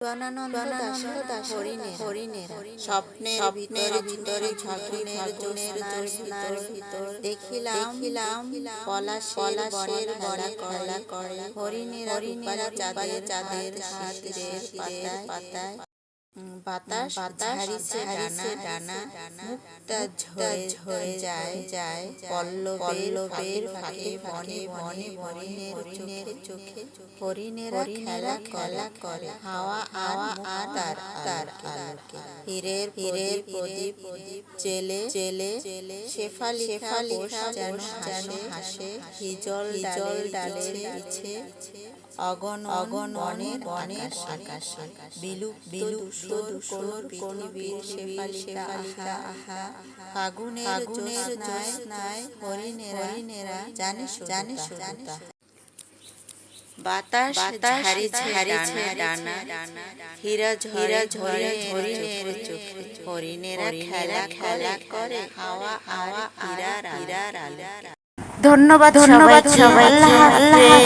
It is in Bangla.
জীবনানন্দ দাশের হরিণেরা স্বপ্নের ভিতরে ঝাঁকুনের জ্যোৎস্নার ভিতর দেখিলাম পলাশের বনে খেলা করে হরিণেরা চাঁদের হাতের পাতায় বাতাস ঝারিছে ডানা মুক্তা ঝরে যায় পল্লবের ফাঁকে বনে হরিণের চোখে হরিণেরা খেলা করে হাওয়া তার আলোকে হীরের প্রদীপ জেলে শেফালি যেন হাসে হিজল ডালে পিছে অগণ বনের আকাশে বিলুপ্ত পৃথিবীর শেফালিকা আহা ফাগুনের জ্যোৎস্নায় হরিণেরা জানে সুরতা বাতাস ঝারিছে ডানা হীরা ঝরে হরিণের চোখে হরিণেরা খেলা করে হাওয়া হীরার আলো। ধন্যবাদ সবাইকে। আল্লাহ হাফেজ।